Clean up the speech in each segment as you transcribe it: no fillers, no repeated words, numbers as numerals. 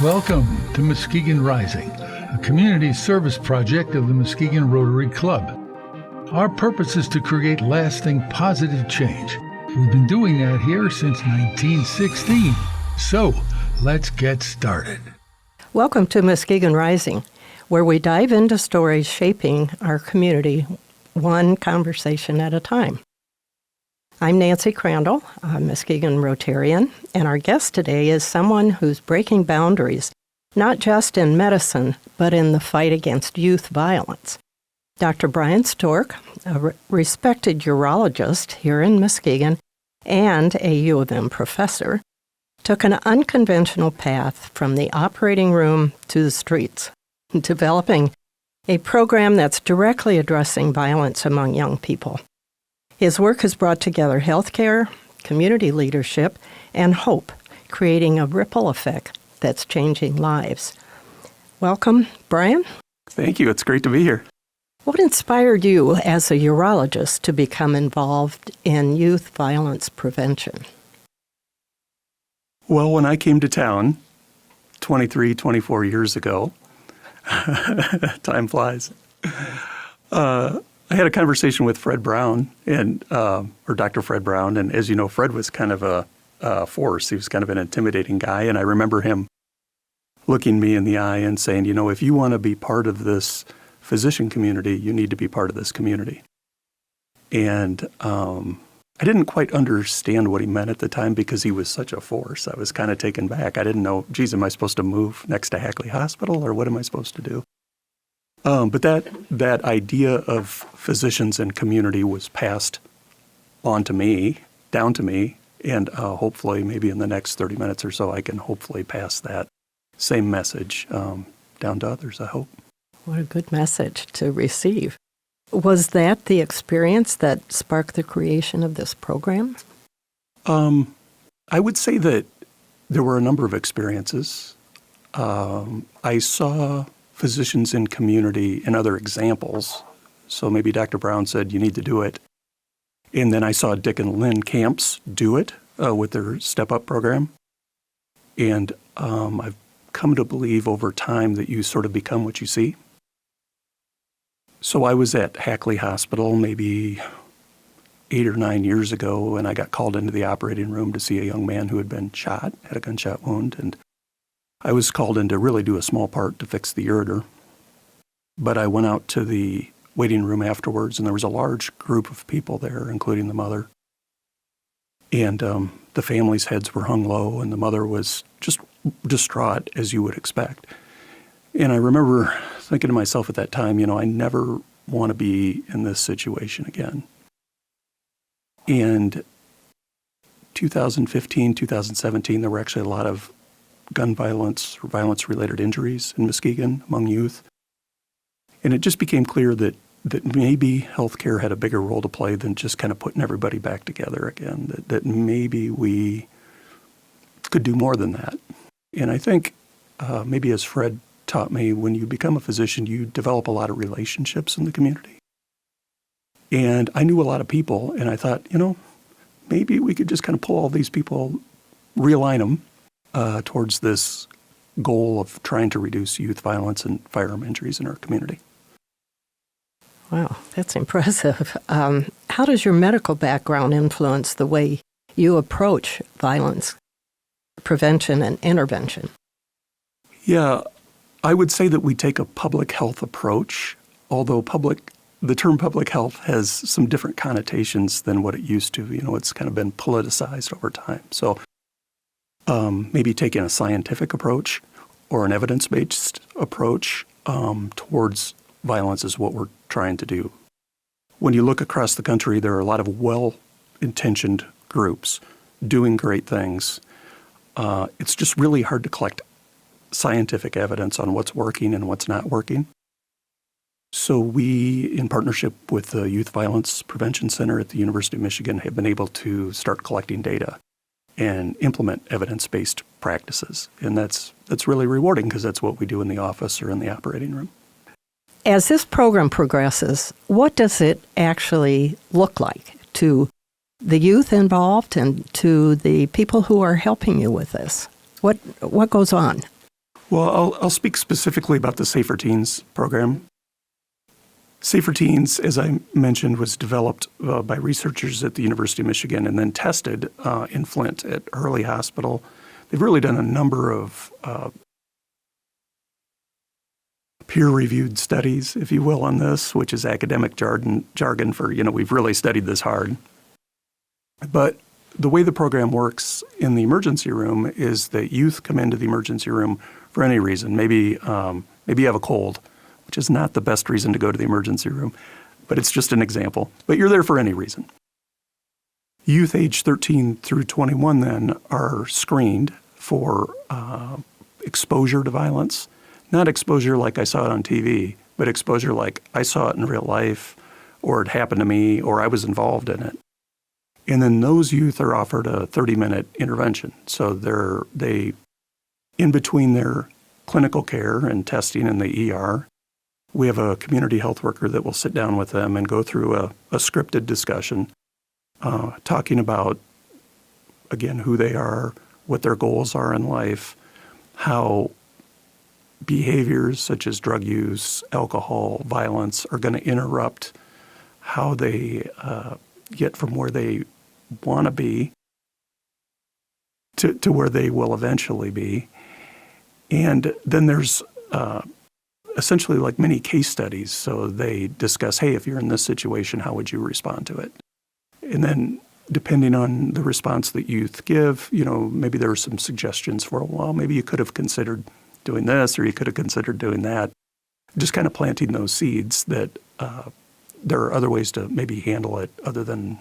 Welcome to Muskegon Rising, a community service project of the Muskegon Rotary Club. Our purpose is to create lasting positive change. We've been doing that here since 1916. So, let's get started. Welcome to Muskegon Rising, where we dive into stories shaping our community one conversation at a time. I'm Nancy Crandall, a Muskegon Rotarian, and our guest today is someone who's breaking boundaries, not just in medicine, but in the fight against youth violence. Dr. Brian Stork, a respected urologist here in Muskegon and a U of M professor, took an unconventional path from the operating room to the streets, developing a program that's directly addressing violence among young people. His work has brought together healthcare, community leadership, and hope, creating a ripple effect that's changing lives. Welcome, Brian. Thank you. It's great to be here. What inspired you as a urologist to become involved in youth violence prevention? Well, when I came to town 24 years ago, time flies, I had a conversation with Fred Brown, or Dr. Fred Brown, and as you know, Fred was kind of a force. He was kind of an intimidating guy, and I remember him looking me in the eye and saying, you know, if you want to be part of this physician community, you need to be part of this community. And I didn't quite understand what he meant at the time because he was such a force. I was kind of taken back. I didn't know, geez, am I supposed to move next to Hackley Hospital, or what am I supposed to do? But that idea of physicians and community was passed on to me, down to me, and hopefully maybe in the next 30 minutes or so I can hopefully pass that same message down to others, I hope. What a good message to receive. Was that the experience that sparked the creation of this program? I would say that there were a number of experiences. I saw physicians in community and other examples. So maybe Dr. Brown said, you need to do it. And then I saw Dick and Lynn Camps do it with their Step Up program. And I've come to believe over time that you sort of become what you see. So I was at Hackley Hospital maybe 8 or 9 years ago, and I got called into the operating room to see a young man who had been shot, had a gunshot wound, and I was called in to really do a small part to fix the ureter. But I went out to the waiting room afterwards, and there was a large group of people there, including the mother. And the family's heads were hung low, and the mother was just distraught, as you would expect. And I remember thinking to myself at that time, you know, I never want to be in this situation again. And 2015, 2017, there were actually a lot of gun violence or violence-related injuries in Muskegon among youth. And it just became clear that maybe healthcare had a bigger role to play than just kind of putting everybody back together again, that maybe we could do more than that. And I think maybe as Fred taught me, when you become a physician, you develop a lot of relationships in the community. And I knew a lot of people, and I thought, you know, maybe we could just kind of pull all these people, realign them towards this goal of trying to reduce youth violence and firearm injuries in our community. Wow, that's impressive. How does your medical background influence the way you approach violence prevention and intervention? Yeah, I would say that we take a public health approach, although the term public health has some different connotations than what it used to. You know, it's kind of been politicized over time. So maybe taking a scientific approach or an evidence-based approach towards violence is what we're trying to do. When you look across the country, there are a lot of well-intentioned groups doing great things. It's just really hard to collect scientific evidence on what's working and what's not working. So we, in partnership with the Youth Violence Prevention Center at the University of Michigan, have been able to start collecting data and implement evidence-based practices. And that's really rewarding because that's what we do in the office or in the operating room. As this program progresses, what does it actually look like to the youth involved and to the people who are helping you with this? What goes on? Well, I'll speak specifically about the SafERteens program. SafERteens, as I mentioned, was developed by researchers at the University of Michigan and then tested in Flint at Hurley Hospital. They've really done a number of peer-reviewed studies, if you will, on this, which is academic jargon for, we've really studied this hard. But the way the program works in the emergency room is that youth come into the emergency room for any reason. Maybe you have a cold, which is not the best reason to go to the emergency room, but it's just an example. But you're there for any reason. Youth age 13 through 21 then are screened for exposure to violence. Not exposure like I saw it on TV, but exposure like I saw it in real life, or it happened to me, or I was involved in it. And then those youth are offered a 30-minute intervention. So they, in between their clinical care and testing in the ER, we have a community health worker that will sit down with them and go through a scripted discussion, talking about, again, who they are, what their goals are in life, how behaviors such as drug use, alcohol, violence are going to interrupt how they get from where they want to be to where they will eventually be. And then there's essentially like mini case studies. So they discuss, hey, if you're in this situation, how would you respond to it? And then depending on the response that youth give, maybe there are some suggestions for, well, maybe you could have considered doing this, or you could have considered doing that. Just kind of planting those seeds that there are other ways to maybe handle it other than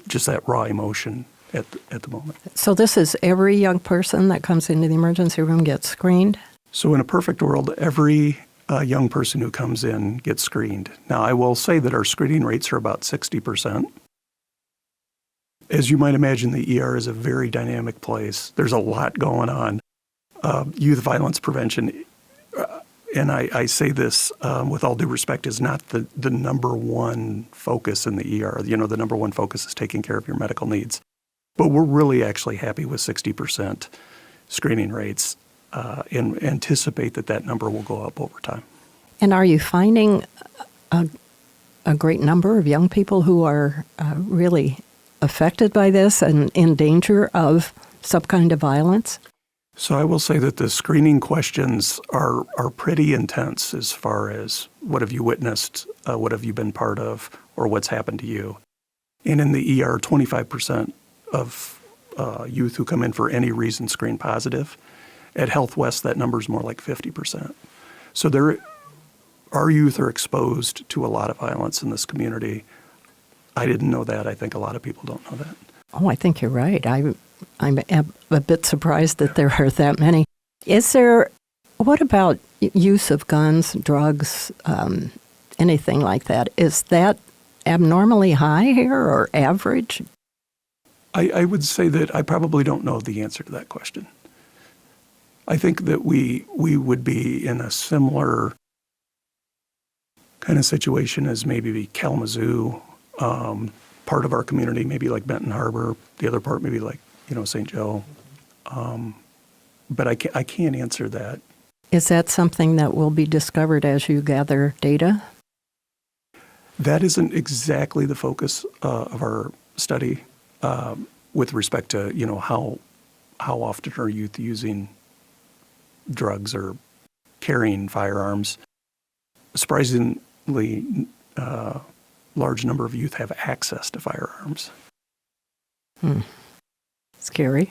just that raw emotion at the moment. So this is every young person that comes into the emergency room gets screened? So in a perfect world, every young person who comes in gets screened. Now, I will say that our screening rates are about 60%. As you might imagine, the ER is a very dynamic place. There's a lot going on. Youth violence prevention, and I say this with all due respect, is not the number one focus in the ER. The number one focus is taking care of your medical needs. But we're really actually happy with 60% screening rates and anticipate that number will go up over time. And are you finding a great number of young people who are really affected by this and in danger of some kind of violence? So I will say that the screening questions are pretty intense as far as what have you witnessed, what have you been part of, or what's happened to you. And in the ER, 25% of youth who come in for any reason screen positive. At Health West, that number is more like 50%. So our youth are exposed to a lot of violence in this community. I didn't know that. I think a lot of people don't know that. Oh, I think you're right. I'm a bit surprised that there are that many. What about use of guns, drugs, anything like that? Is that abnormally high here or average? I would say that I probably don't know the answer to that question. I think that we would be in a similar kind of situation as maybe Kalamazoo, part of our community, maybe like Benton Harbor, the other part maybe like, St. Joe. But I can't answer that. Is that something that will be discovered as you gather data? That isn't exactly the focus of our study with respect to, how often are youth using drugs or carrying firearms. Surprisingly, large number of youth have access to firearms. Scary.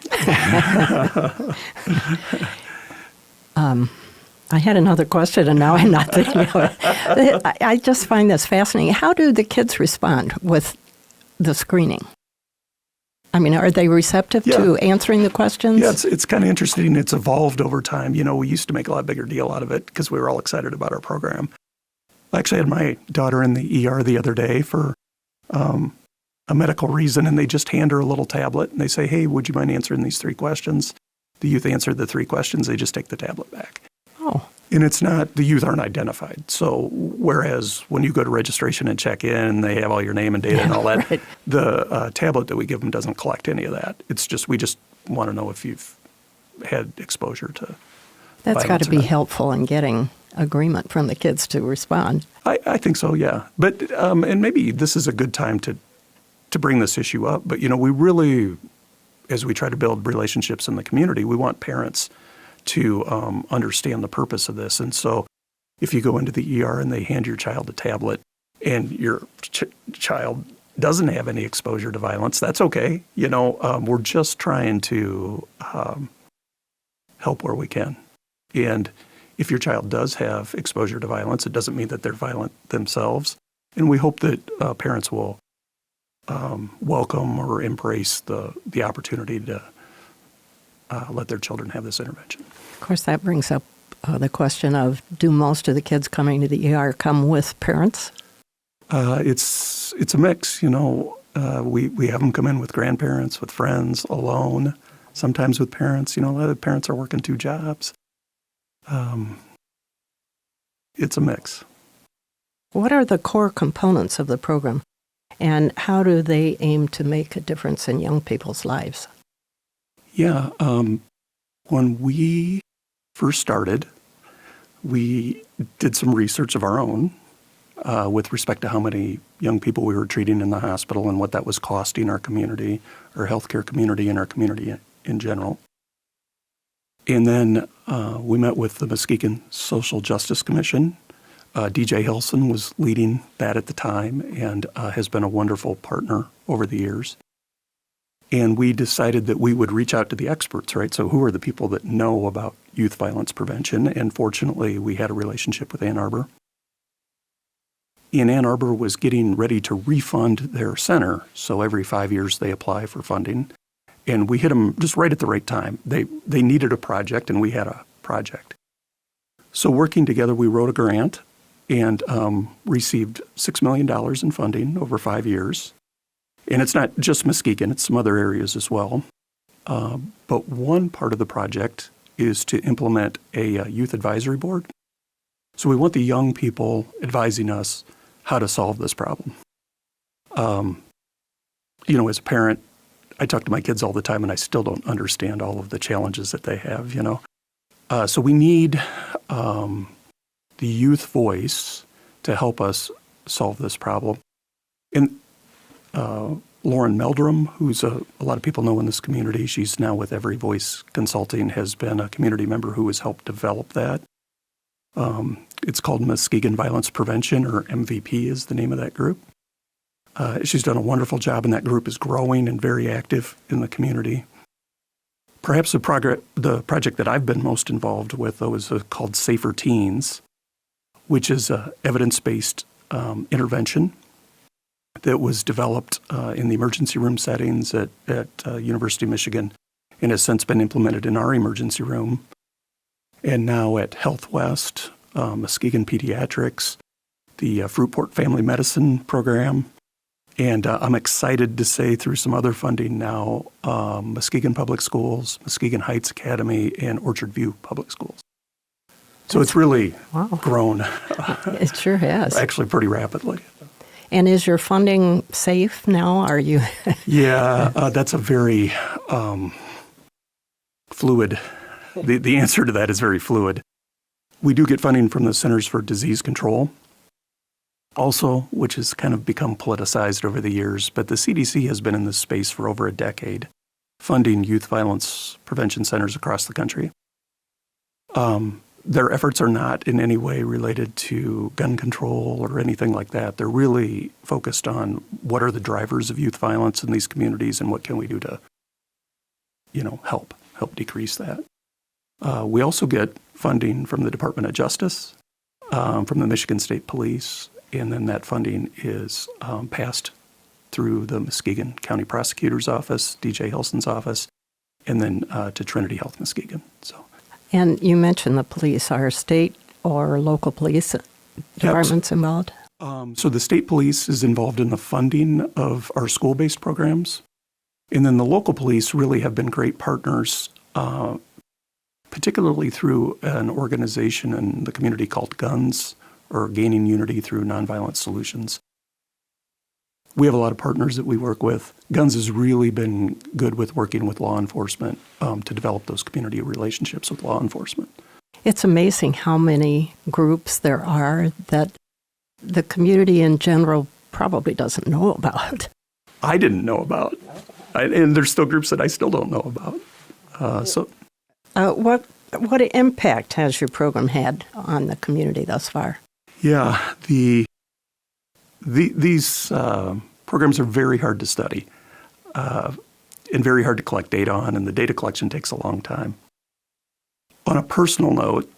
I had another question, and now I'm not thinking of it. I just find this fascinating. How do the kids respond with the screening? I mean, are they receptive to answering the questions? Yeah, it's kind of interesting. It's evolved over time. We used to make a lot bigger deal out of it because we were all excited about our program. I actually had my daughter in the ER the other day for a medical reason, and they just hand her a little tablet, and they say, hey, would you mind answering these 3 questions? The youth answered the 3 questions. They just take the tablet back. Oh. And it's not, the youth aren't identified. So whereas when you go to registration and check in, they have all your name and data and all that, right. The tablet that we give them doesn't collect any of that. It's just, we just want to know if you've had exposure to That's got to violence be event. helpful in getting agreement from the kids to respond. I think so, yeah. But and maybe this is a good time to bring this issue up. But we really, as we try to build relationships in the community, we want parents to understand the purpose of this. And so, if you go into the ER and they hand your child a tablet, and your child doesn't have any exposure to violence, that's okay. We're just trying to help where we can. And if your child does have exposure to violence, it doesn't mean that they're violent themselves. And we hope that parents will welcome or embrace the opportunity to let their children have this intervention. Of course, that brings up the question of, do most of the kids coming to the ER come with parents? It's a mix. We have them come in with grandparents, with friends, alone, sometimes with parents. A lot of parents are working 2 jobs. It's a mix. What are the core components of the program, and how do they aim to make a difference in young people's lives? Yeah, when we first started, we did some research of our own with respect to how many young people we were treating in the hospital and what that was costing our community, our healthcare community, and our community in general. And then we met with the Muskegon Social Justice Commission. DJ Hilson was leading that at the time and has been a wonderful partner over the years. And we decided that we would reach out to the experts, right? So who are the people that know about youth violence prevention? And fortunately, we had a relationship with Ann Arbor. And Ann Arbor was getting ready to refund their center. So every 5 years they apply for funding. And we hit them just right at the right time. They needed a project, and we had a project. So working together, we wrote a grant and received $6 million in funding over 5 years. And it's not just Muskegon, it's some other areas as well. But one part of the project is to implement a youth advisory board. So we want the young people advising us how to solve this problem. As a parent, I talk to my kids all the time, and I still don't understand all of the challenges that they have, So we need the youth voice to help us solve this problem. And Lauren Meldrum, who's a lot of people know in this community, she's now with Every Voice Consulting, has been a community member who has helped develop that. It's called Muskegon Violence Prevention, or MVP is the name of that group. She's done a wonderful job, and that group is growing and very active in the community. Perhaps the project that I've been most involved with, though, is called SafERteens, which is an evidence-based intervention that was developed in the emergency room settings at University of Michigan and has since been implemented in our emergency room. And now at Health West, Muskegon Pediatrics, the Fruitport Family Medicine Program, and I'm excited to say through some other funding now, Muskegon Public Schools, Muskegon Heights Academy, and Orchard View Public Schools. So it's really grown. It sure has. Actually pretty rapidly. And is your funding safe now? Are you? Yeah, that's a very fluid. The answer to that is very fluid. We do get funding from the Centers for Disease Control, also, which has kind of become politicized over the years, but the CDC has been in this space for over a decade, funding youth violence prevention centers across the country. Their efforts are not in any way related to gun control or anything like that. They're really focused on what are the drivers of youth violence in these communities and what can we do to, help decrease that. We also get funding from the Department of Justice, from the Michigan State Police, and then that funding is passed through the Muskegon County Prosecutor's Office, DJ Hilson's office, and then to Trinity Health Muskegon. And you mentioned the police. Are state or local police departments involved? So the state police is involved in the funding of our school-based programs. And then the local police really have been great partners, particularly through an organization in the community called GUNS, or Gaining Unity Through Nonviolent Solutions. We have a lot of partners that we work with. GUNS has really been good with working with law enforcement to develop those community relationships with law enforcement. It's amazing how many groups there are that the community in general probably doesn't know about. I didn't know about. And there's still groups that I still don't know about. What impact has your program had on the community thus far? Yeah, these programs are very hard to study and very hard to collect data on, and the data collection takes a long time. On a personal note,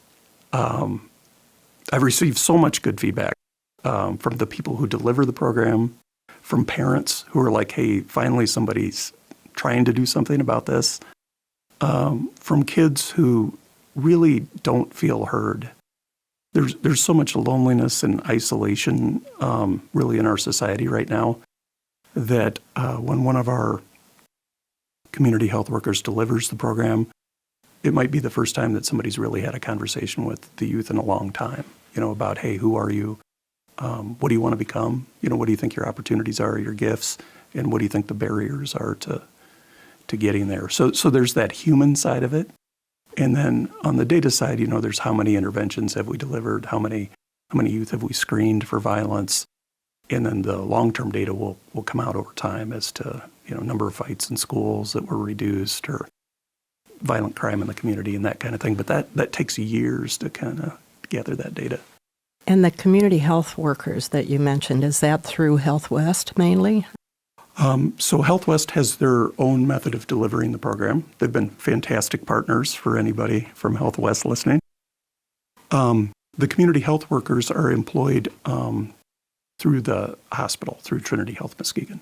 I've received so much good feedback from the people who deliver the program, from parents who are like, hey, finally somebody's trying to do something about this, from kids who really don't feel heard. There's so much loneliness and isolation really in our society right now that when one of our community health workers delivers the program, it might be the first time that somebody's really had a conversation with the youth in a long time, about, hey, who are you? What do you want to become? What do you think your opportunities are, your gifts, and what do you think the barriers are to getting there? So there's that human side of it. And then on the data side, there's how many interventions have we delivered, how many youth have we screened for violence, and then the long-term data will come out over time as to number of fights in schools that were reduced or violent crime in the community and that kind of thing. But that takes years to kind of gather that data. And the community health workers that you mentioned, is that through Health West mainly? So Health West has their own method of delivering the program. They've been fantastic partners for anybody from Health West listening. The community health workers are employed through the hospital, through Trinity Health Muskegon.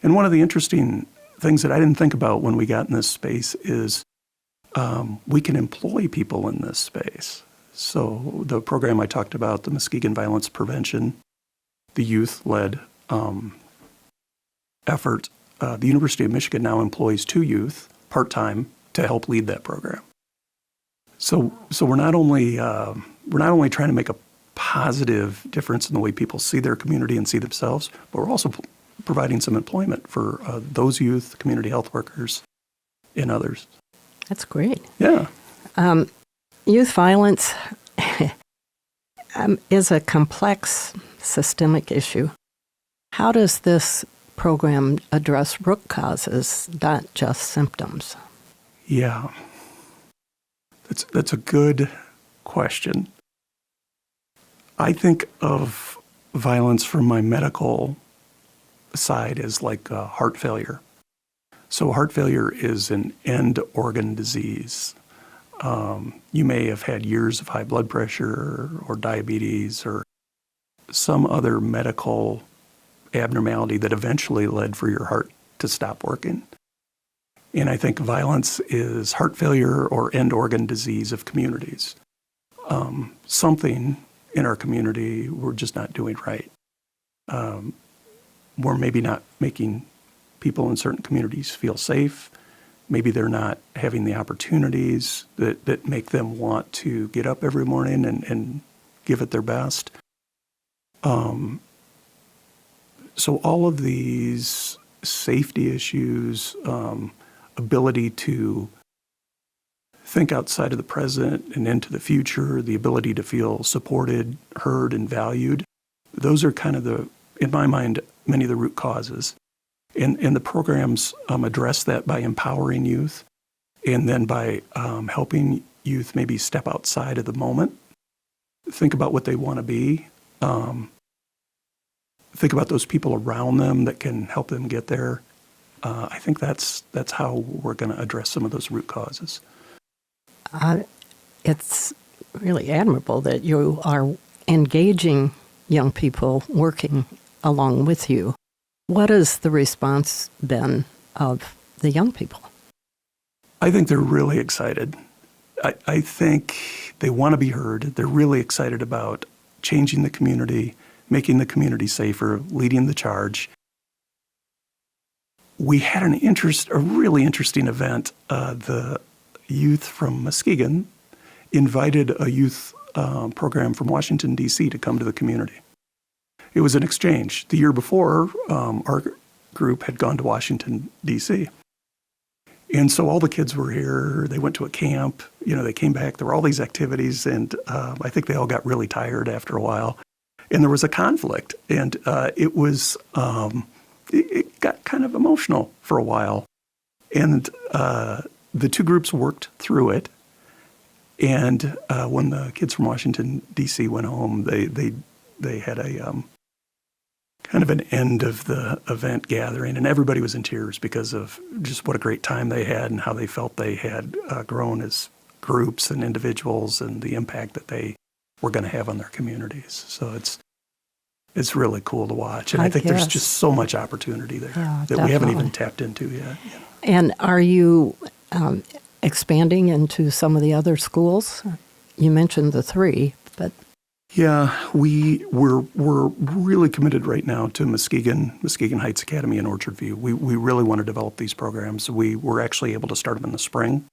And one of the interesting things that I didn't think about when we got in this space is we can employ people in this space. So the program I talked about, the Muskegon Violence Prevention, the youth-led effort, the University of Michigan now employs 2 youth part-time to help lead that program. So we're not only trying to make a positive difference in the way people see their community and see themselves, but we're also providing some employment for those youth, community health workers, and others. That's great. Yeah. Youth violence is a complex systemic issue. How does this program address root causes, not just symptoms? Yeah. That's a good question. I think of violence from my medical side as like heart failure. So heart failure is an end organ disease. You may have had years of high blood pressure or diabetes or some other medical abnormality that eventually led for your heart to stop working. And I think violence is heart failure or end organ disease of communities. Something in our community we're just not doing right. We're maybe not making people in certain communities feel safe. Maybe they're not having the opportunities that make them want to get up every morning and give it their best. So all of these safety issues, ability to think outside of the present and into the future, the ability to feel supported, heard, and valued, those are kind of in my mind, many of the root causes. And the programs address that by empowering youth and then by helping youth maybe step outside of the moment, think about what they want to be, think about those people around them that can help them get there. I think that's how we're going to address some of those root causes. It's really admirable that you are engaging young people working along with you. What has the response been of the young people? I think they're really excited. I think they want to be heard. They're really excited about changing the community, making the community safer, leading the charge. We had a really interesting event. The youth from Muskegon invited a youth program from Washington, D.C. to come to the community. It was an exchange. The year before, our group had gone to Washington, D.C. And so all the kids were here. They went to a camp. They came back. There were all these activities, and I think they all got really tired after a while. And there was a conflict, and it got kind of emotional for a while. And the two groups worked through it. And when the kids from Washington, D.C. went home, they had a kind of an end of the event gathering, and everybody was in tears because of just what a great time they had and how they felt they had grown as groups and individuals and the impact that they were going to have on their communities. So it's really cool to watch, and I think there's just so much opportunity there that we haven't even tapped into yet. And are you expanding into some of the other schools? You mentioned the 3, but... Yeah, we're really committed right now to Muskegon Heights Academy and Orchard View. We really want to develop these programs. We were actually able to start them in the spring.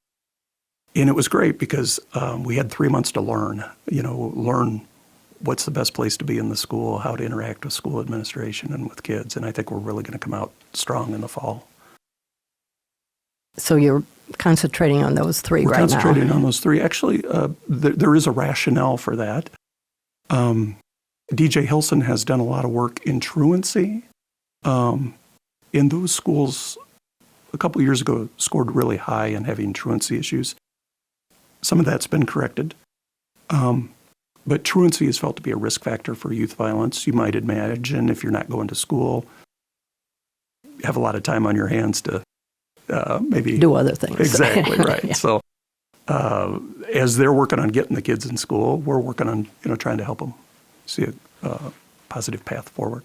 And it was great because we had 3 months to learn what's the best place to be in the school, how to interact with school administration and with kids. And I think we're really going to come out strong in the fall. So you're concentrating on those 3 We're right now? We're concentrating on those 3. Actually, there is a rationale for that. DJ Hilson has done a lot of work in truancy. In those schools, a couple of years ago, scored really high in having truancy issues. Some of that's been corrected. But truancy is felt to be a risk factor for youth violence. You might imagine if you're not going to school, you have a lot of time on your hands to maybe do other things. Exactly, right. Yeah. So as they're working on getting the kids in school, we're working on trying to help them see a positive path forward.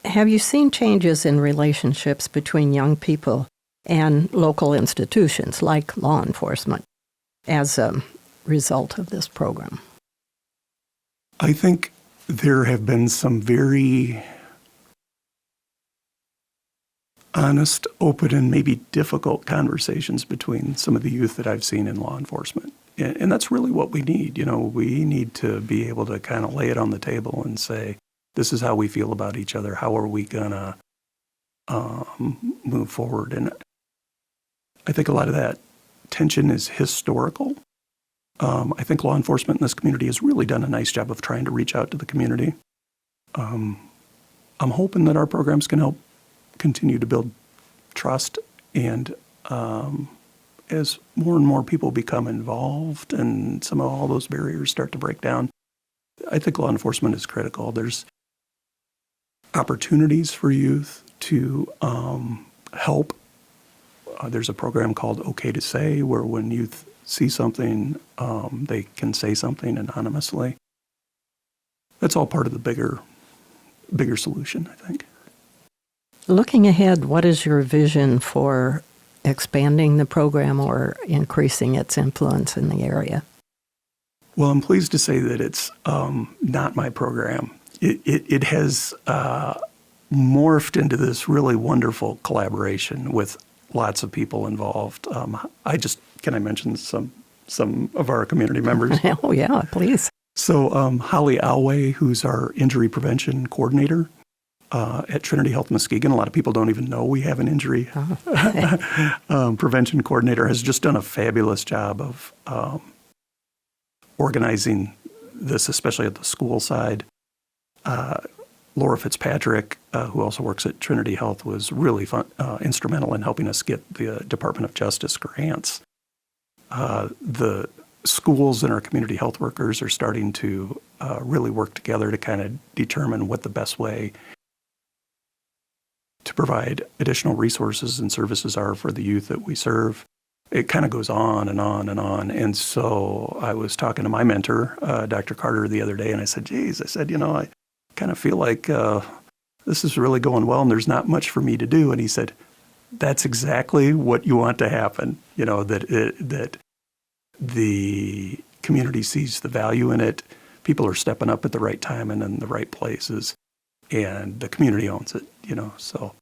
Have you seen changes in relationships between young people and local institutions like law enforcement as a result of this program? I think there have been some very honest, open, and maybe difficult conversations between some of the youth that I've seen in law enforcement. And that's really what we need. We need to be able to kind of lay it on the table and say, this is how we feel about each other. How are we going to move forward? And I think a lot of that tension is historical. I think law enforcement in this community has really done a nice job of trying to reach out to the community. I'm hoping that our programs can help continue to build trust, and as more and more people become involved and some of all those barriers start to break down, I think law enforcement is critical. There's opportunities for youth to help. There's a program called OK to Say, where when youth see something, they can say something anonymously. That's all part of the bigger solution, I think. Looking ahead, what is your vision for expanding the program or increasing its influence in the area? Well, I'm pleased to say that it's not my program. It has morphed into this really wonderful collaboration with lots of people involved. Can I mention some of our community members? Oh, yeah, please. So Holly Alway, who's our injury prevention coordinator at Trinity Health Muskegon. A lot of people don't even know we have an injury prevention coordinator, has just done a fabulous job of organizing this, especially at the school side. Laura Fitzpatrick, who also works at Trinity Health, was really instrumental in helping us get the Department of Justice grants. The schools and our community health workers are starting to really work together to kind of determine what the best way to provide additional resources and services are for the youth that we serve. It kind of goes on and on and on. And so I was talking to my mentor, Dr. Carter, the other day, and I said, geez, I kind of feel like this is really going well and there's not much for me to do. And he said, that's exactly what you want to happen, that the community sees the value in it. People are stepping up at the right time and in the right places, and the community owns it, so.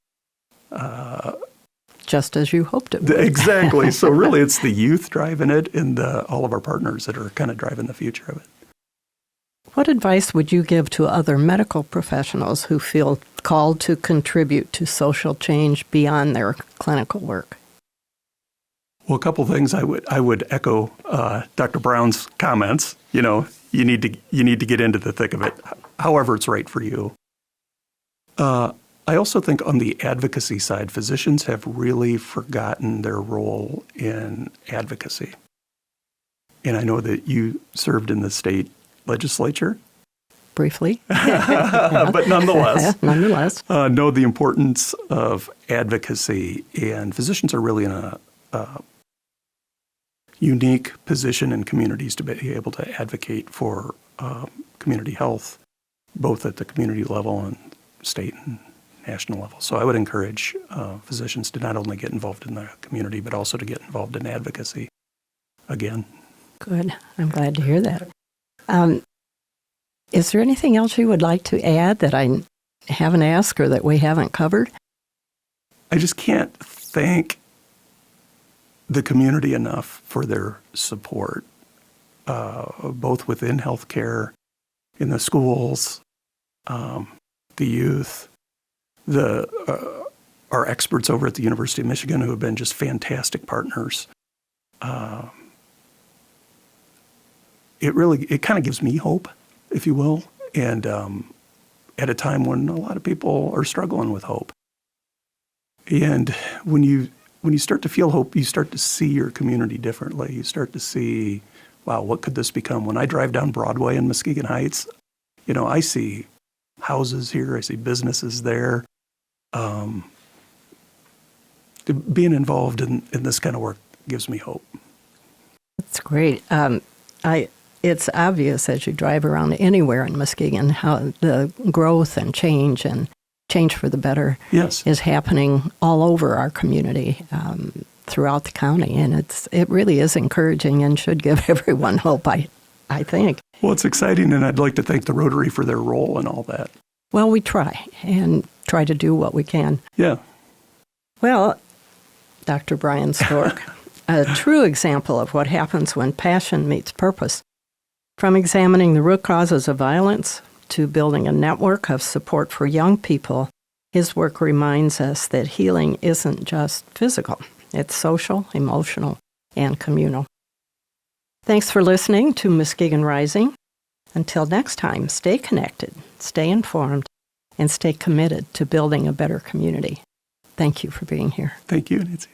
Just as you hoped it would. Exactly. So really it's the youth driving it and all of our partners that are kind of driving the future of it. What advice would you give to other medical professionals who feel called to contribute to social change beyond their clinical work? Well, a couple things I would echo Dr. Brown's comments. You know, you need to get into the thick of it, however it's right for you. I also think on the advocacy side, physicians have really forgotten their role in advocacy. And I know that you served in the state legislature. Briefly. But nonetheless, know the importance of advocacy. And physicians are really in a unique position in communities to be able to advocate for community health, both at the community level and state and national level. So I would encourage physicians to not only get involved in the community, but also to get involved in advocacy again. Good. I'm glad to hear that. Is there anything else you would like to add that I haven't asked or that we haven't covered? I just can't thank the community enough for their support, both within healthcare, in the schools, the youth, our experts over at the University of Michigan who have been just fantastic partners. It kind of gives me hope, if you will, and at a time when a lot of people are struggling with hope. And when you start to feel hope, you start to see your community differently. You start to see, wow, what could this become? When I drive down Broadway in Muskegon Heights, you know, I see houses here, I see businesses there. Being involved in this kind of work gives me hope. That's great. It's obvious as you drive around anywhere in Muskegon how the growth and change for the better is happening all over our community, throughout the county. And it really is encouraging and should give everyone hope, I think. Well, it's exciting, and I'd like to thank the Rotary for their role in all that. Well, we try to do what we can. Yeah. Well, Dr. Brian Stork, a true example of what happens when passion meets purpose. From examining the root causes of violence to building a network of support for young people, his work reminds us that healing isn't just physical. It's social, emotional, and communal. Thanks for listening to Muskegon Rising. Until next time, stay connected, stay informed, and stay committed to building a better community. Thank you for being here. Thank you, Nancy.